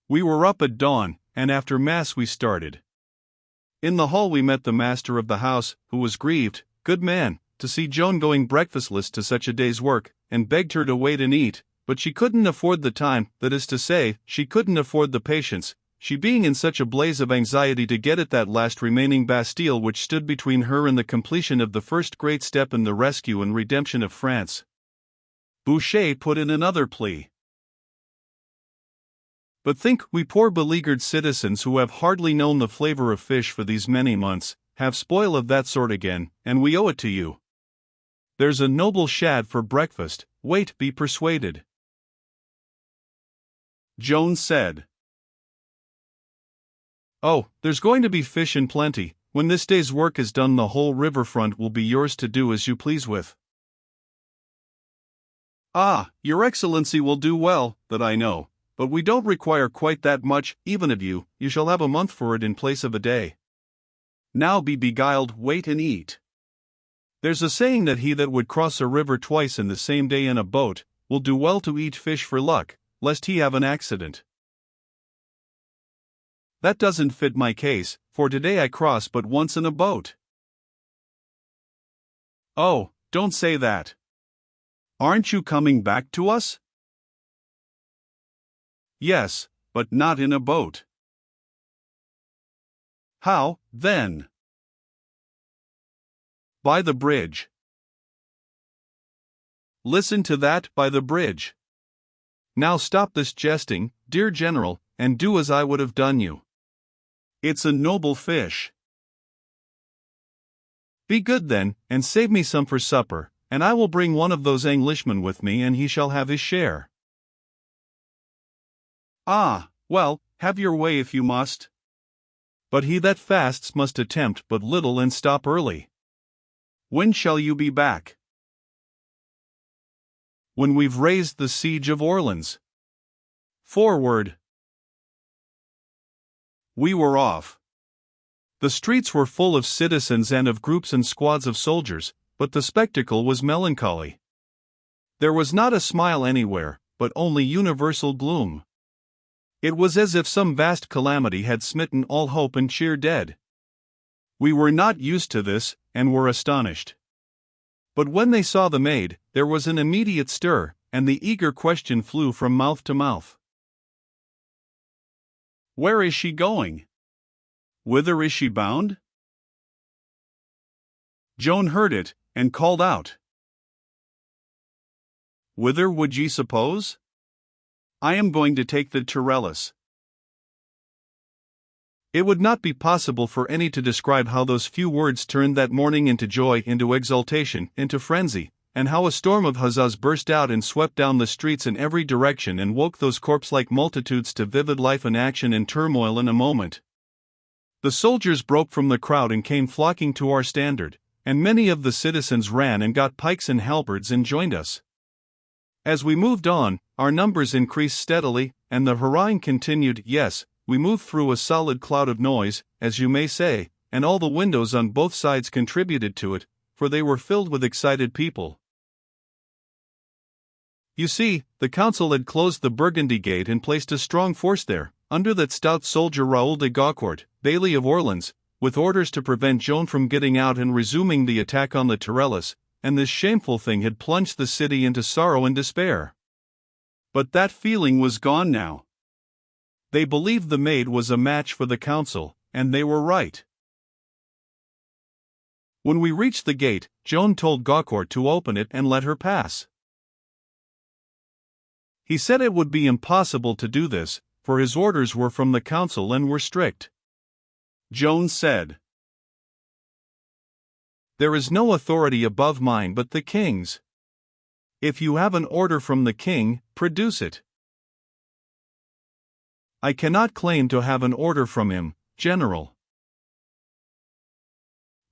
We were up at dawn, and after Mass we started. In the hall we met the master of the house, who was grieved, good man, to see Joan going breakfastless to such a day's work, and begged her to wait and eat, but she couldn't afford the time, that is to say, she couldn't afford the patience, she being in such a blaze of anxiety to get at that last remaining Bastille which stood between her and the completion of the first great step in the rescue and redemption of France. Boucher put in another plea. But think, we poor beleaguered citizens who have hardly known the flavor of fish for these many months, have spoil of that sort again, and we owe it to you. There's a noble shad for breakfast, wait, be persuaded. Joan said. Oh, there's going to be fish in plenty. When this day's work is done, the whole riverfront will be yours to do as you please with. Ah, your excellency will do well, that I know, but we don't require quite that much, even of you. You shall have a month for it in place of a day. Now be beguiled, wait and eat. There's a saying that he that would cross a river twice in the same day in a boat, will do well to eat fish for luck, lest he have an accident. That doesn't fit my case, for today I cross but once in a boat. Oh, don't say that. Aren't you coming back to us? Yes, but not in a boat. How, then? By the bridge. Listen to that, by the bridge. Now stop this jesting, dear General, and do as I would have done you. It's a noble fish. Be good then, and save me some for supper, and I will bring one of those Englishmen with me, and he shall have his share. Ah, well, have your way if you must. But he that fasts must attempt but little and stop early. When shall you be back? When we've raised the siege of Orleans. Forward. We were off. The streets were full of citizens and of groups and squads of soldiers, but the spectacle was melancholy. There was not a smile anywhere, but only universal gloom. It was as if some vast calamity had smitten all hope and cheer dead. We were not used to this, and were astonished. But when they saw the maid, there was an immediate stir, and the eager question flew from mouth to mouth. Where is she going? Whither is she bound? Joan heard it, and called out. Whither would ye suppose? I am going to take the Tyrrellus. It would not be possible for any to describe how those few words turned that morning into joy, into exultation, into frenzy, and how a storm of huzzas burst out and swept down the streets in every direction and woke those corpse-like multitudes to vivid life and action and turmoil in a moment. The soldiers broke from the crowd and came flocking to our standard, and many of the citizens ran and got pikes and halberds and joined us. As we moved on, our numbers increased steadily, and the heroine continued. Yes, we moved through a solid cloud of noise, as you may say, and all the windows on both sides contributed to it, for they were filled with excited people. You see, the council had closed the Burgundy gate and placed a strong force there, under that stout soldier Raoul de Gaucourt, Bailly of Orleans, with orders to prevent Joan from getting out and resuming the attack on the Tyrrellus, and this shameful thing had plunged the city into sorrow and despair. But that feeling was gone now. They believed the maid was a match for the council, and they were right. When we reached the gate, Joan told Gaucourt to open it and let her pass. He said it would be impossible to do this, for his orders were from the council and were strict. Joan said, "There is no authority above mine but the king's. If you have an order from the king, produce it." "I cannot claim to have an order from him, General."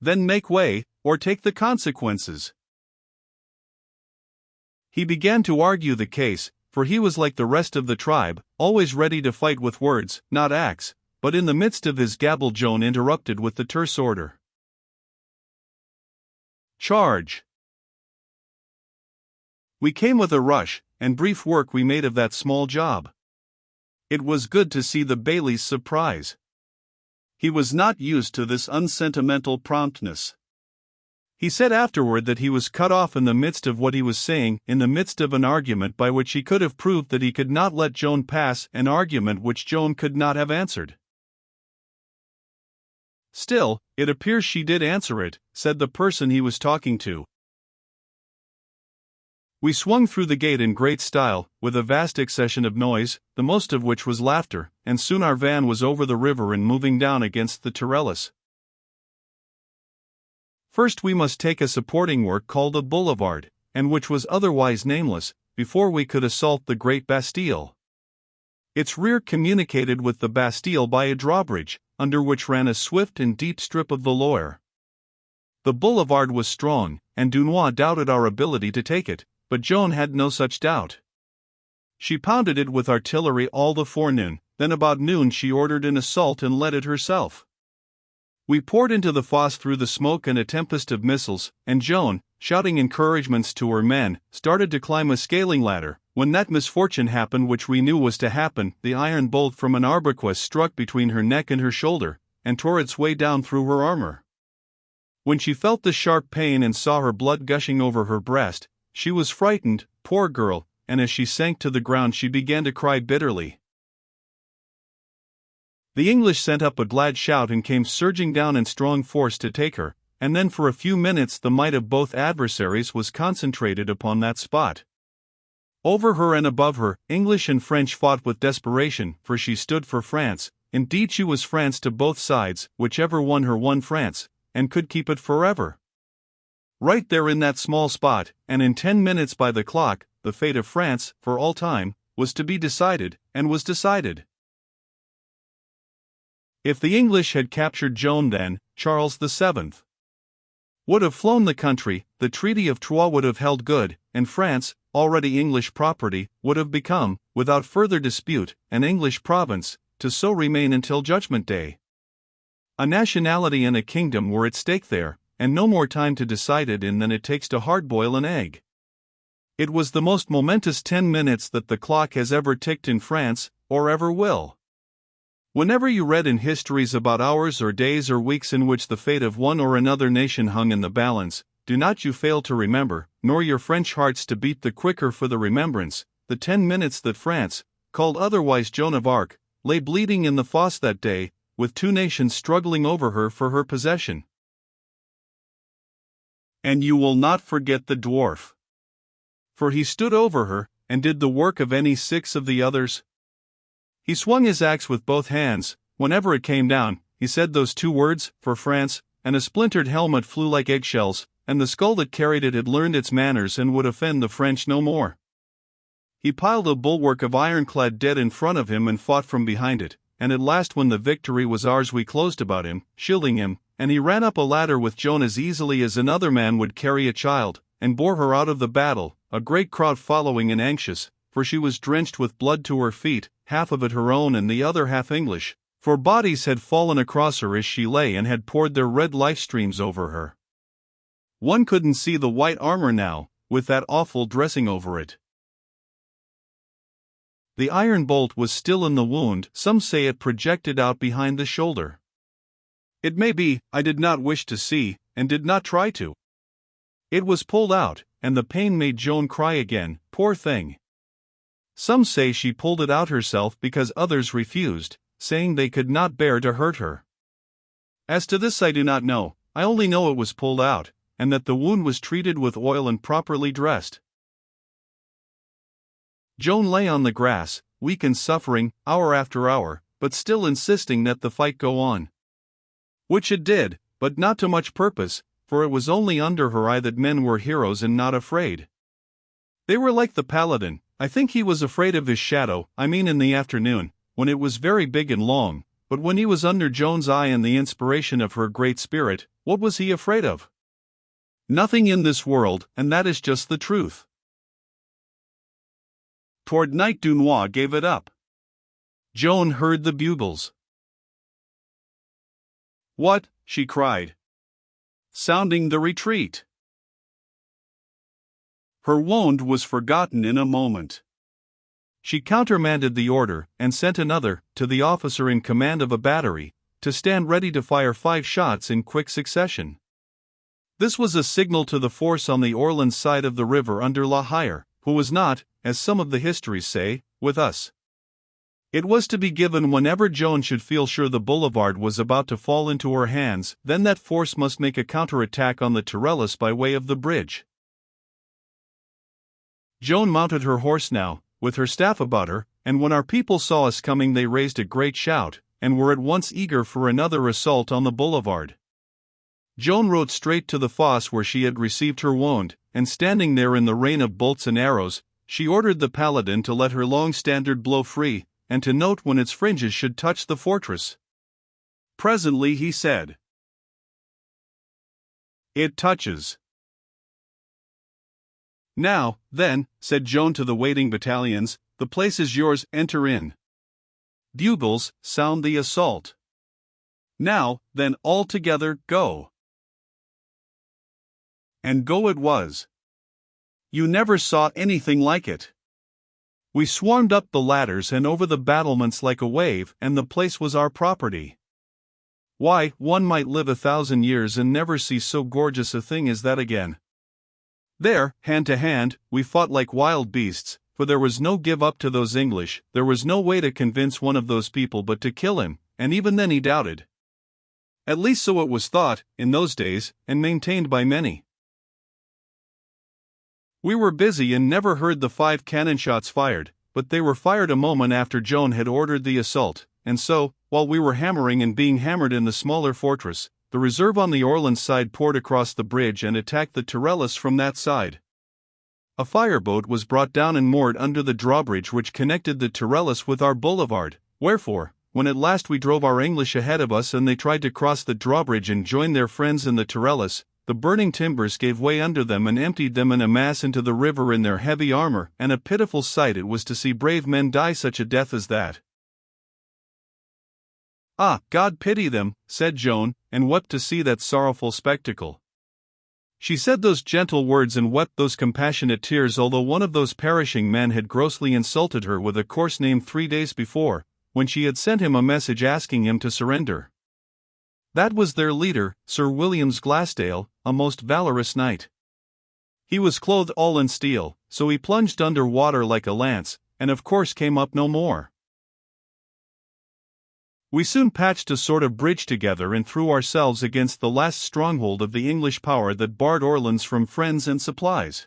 "Then make way, or take the consequences." He began to argue the case, for he was like the rest of the tribe, always ready to fight with words, not acts, but in the midst of his gabble Joan interrupted with the terse order. "Charge!" We came with a rush, and brief work we made of that small job. It was good to see the bailie's surprise. He was not used to this unsentimental promptness. He said afterward that he was cut off in the midst of what he was saying, in the midst of an argument by which he could have proved that he could not let Joan pass, an argument which Joan could not have answered. Still, it appears she did answer it, said the person he was talking to. We swung through the gate in great style, with a vast accession of noise, the most of which was laughter, and soon our van was over the river and moving down against the Tyrolles. First we must take a supporting work called a boulevard, and which was otherwise nameless, before we could assault the great Bastille. Its rear communicated with the Bastille by a drawbridge, under which ran a swift and deep strip of the Loire. The boulevard was strong, and Dunois doubted our ability to take it, but Joan had no such doubt. She pounded it with artillery all the forenoon, then about noon she ordered an assault and led it herself. We poured into the fosse through the smoke and a tempest of missiles, and Joan, shouting encouragements to her men, started to climb a scaling ladder, when that misfortune happened which we knew was to happen. The iron bolt from an arquebus struck between her neck and her shoulder, and tore its way down through her armor. When she felt the sharp pain and saw her blood gushing over her breast, she was frightened, poor girl, and as she sank to the ground she began to cry bitterly. The English sent up a glad shout and came surging down in strong force to take her, and then for a few minutes the might of both adversaries was concentrated upon that spot. Over her and above her, English and French fought with desperation, for she stood for France. Indeed she was France to both sides, whichever won her won France, and could keep it forever. Right there in that small spot, and in 10 minutes by the clock, the fate of France, for all time, was to be decided, and was decided. If the English had captured Joan then, Charles VII would have flown the country, the Treaty of Troyes would have held good, and France, already English property, would have become, without further dispute, an English province, to so remain until Judgment Day. A nationality and a kingdom were at stake there, and no more time to decide it in than it takes to hard-boil an egg. It was the most momentous 10 minutes that the clock has ever ticked in France, or ever will. Whenever you read in histories about hours or days or weeks in which the fate of one or another nation hung in the balance, do not you fail to remember, nor your French hearts to beat the quicker for the remembrance, the 10 minutes that France, called otherwise Joan of Arc, lay bleeding in the fosse that day, with 2 nations struggling over her for her possession. And you will not forget the dwarf. For he stood over her, and did the work of any 6 of the others. He swung his axe with both hands. Whenever it came down, he said those 2 words, for France, and a splintered helmet flew like eggshells, and the skull that carried it had learned its manners and would offend the French no more. He piled a bulwark of ironclad dead in front of him and fought from behind it, and at last when the victory was ours we closed about him, shielding him, and he ran up a ladder with Joan as easily as another man would carry a child, and bore her out of the battle, a great crowd following and anxious, for she was drenched with blood to her feet, half of it her own and the other half English, for bodies had fallen across her as she lay and had poured their red life streams over her. One couldn't see the white armor now, with that awful dressing over it. The iron bolt was still in the wound. Some say it projected out behind the shoulder. It may be, I did not wish to see, and did not try to. It was pulled out, and the pain made Joan cry again, poor thing. Some say she pulled it out herself because others refused, saying they could not bear to hurt her. As to this I do not know, I only know it was pulled out, and that the wound was treated with oil and properly dressed. Joan lay on the grass, weak and suffering, hour after hour, but still insisting that the fight go on. Which it did, but not to much purpose, for it was only under her eye that men were heroes and not afraid. They were like the paladin. I think he was afraid of his shadow, I mean in the afternoon, when it was very big and long, but when he was under Joan's eye and the inspiration of her great spirit, what was he afraid of? Nothing in this world, and that is just the truth. Toward night Dunois gave it up. Joan heard the bugles. "What?" she cried. "Sounding the retreat." Her wound was forgotten in a moment. She countermanded the order, and sent another, to the officer in command of a battery, to stand ready to fire 5 shots in quick succession. This was a signal to the force on the Orleans side of the river under La Hire, who was not, as some of the histories say, with us. It was to be given whenever Joan should feel sure the boulevard was about to fall into her hands, then that force must make a counterattack on the Tourelles by way of the bridge. Joan mounted her horse now, with her staff about her, and when our people saw us coming they raised a great shout, and were at once eager for another assault on the boulevard. Joan rode straight to the fosse where she had received her wound, and standing there in the rain of bolts and arrows, she ordered the paladin to let her long standard blow free, and to note when its fringes should touch the fortress. Presently he said, "It touches." "Now, then," said Joan to the waiting battalions, "the place is yours, enter in. Bugles, sound the assault. Now, then, all together, go." And go it was. You never saw anything like it. We swarmed up the ladders and over the battlements like a wave, and the place was our property. Why, one might live 1,000 years and never see so gorgeous a thing as that again. There, hand to hand, we fought like wild beasts, for there was no give up to those English, there was no way to convince one of those people but to kill him, and even then he doubted. At least so it was thought, in those days, and maintained by many. We were busy and never heard the 5 cannon shots fired, but they were fired a moment after Joan had ordered the assault, and so, while we were hammering and being hammered in the smaller fortress, the reserve on the Orleans side poured across the bridge and attacked the Tourelles from that side. A fireboat was brought down and moored under the drawbridge which connected the Tourelles with our boulevard, wherefore, when at last we drove our English ahead of us and they tried to cross the drawbridge and join their friends in the Tourelles, the burning timbers gave way under them and emptied them in a mass into the river in their heavy armor, and a pitiful sight it was to see brave men die such a death as that. "Ah, God pity them," said Joan, and wept to see that sorrowful spectacle. She said those gentle words and wept those compassionate tears although one of those perishing men had grossly insulted her with a coarse name 3 days before, when she had sent him a message asking him to surrender. That was their leader, Sir Williams Glassdale, a most valorous knight. He was clothed all in steel, so he plunged under water like a lance, and of course came up no more. We soon patched a sort of bridge together and threw ourselves against the last stronghold of the English power that barred Orleans from friends and supplies.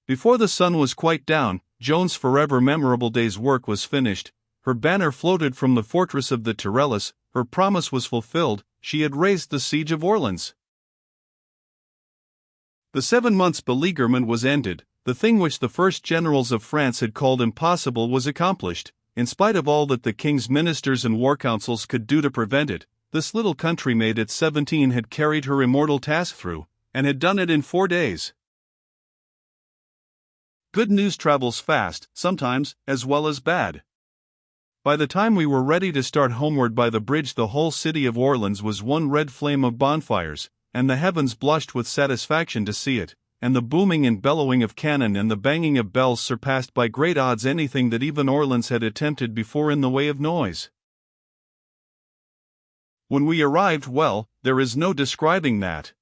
Before the sun was quite down, Joan's forever memorable day's work was finished, her banner floated from the fortress of the Tourelles, her promise was fulfilled, she had raised the siege of Orleans. The 7 months' beleaguerment was ended, the thing which the first generals of France had called impossible was accomplished. In spite of all that the king's ministers and war councils could do to prevent it, this little country maid at 17 had carried her immortal task through, and had done it in 4 days. Good news travels fast, sometimes, as well as bad. By the time we were ready to start homeward by the bridge, the whole city of Orleans was one red flame of bonfires, and the heavens blushed with satisfaction to see it, and the booming and bellowing of cannon and the banging of bells surpassed by great odds anything that even Orleans had attempted before in the way of noise. When we arrived, well, there is no describing that.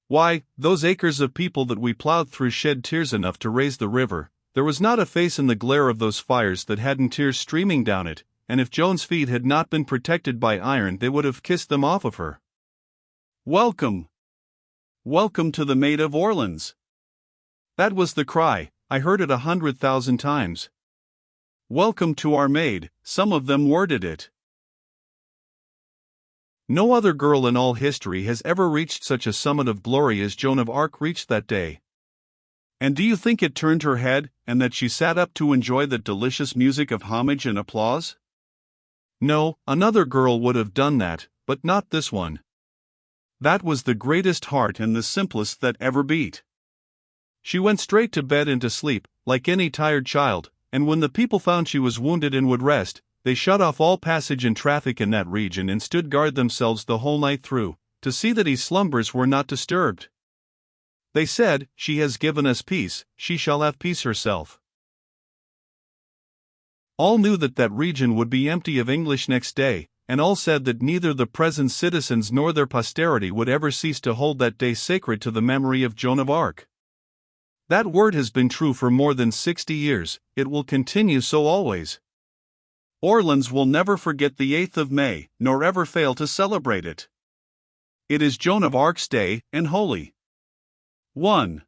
Why, those acres of people that we plowed through shed tears enough to raise the river. There was not a face in the glare of those fires that hadn't tears streaming down it, and if Joan's feet had not been protected by iron they would have kissed them off of her. "Welcome! Welcome to the Maid of Orleans!" That was the cry, I heard it 100,000 times. "Welcome to our maid," some of them worded it. No other girl in all history has ever reached such a summit of glory as Joan of Arc reached that day. And do you think it turned her head, and that she sat up to enjoy the delicious music of homage and applause? No, another girl would have done that, but not this one. That was the greatest heart and the simplest that ever beat. She went straight to bed and to sleep, like any tired child, and when the people found she was wounded and would rest, they shut off all passage and traffic in that region and stood guard themselves the whole night through, to see that his slumbers were not disturbed. They said, "She has given us peace, she shall have peace herself." All knew that that region would be empty of English next day, and all said that neither the present citizens nor their posterity would ever cease to hold that day sacred to the memory of Joan of Arc. That word has been true for more than 60 years, it will continue so always. Orleans will never forget the 8th of May, nor ever fail to celebrate it. It is Joan of Arc's Day, and holy. 1.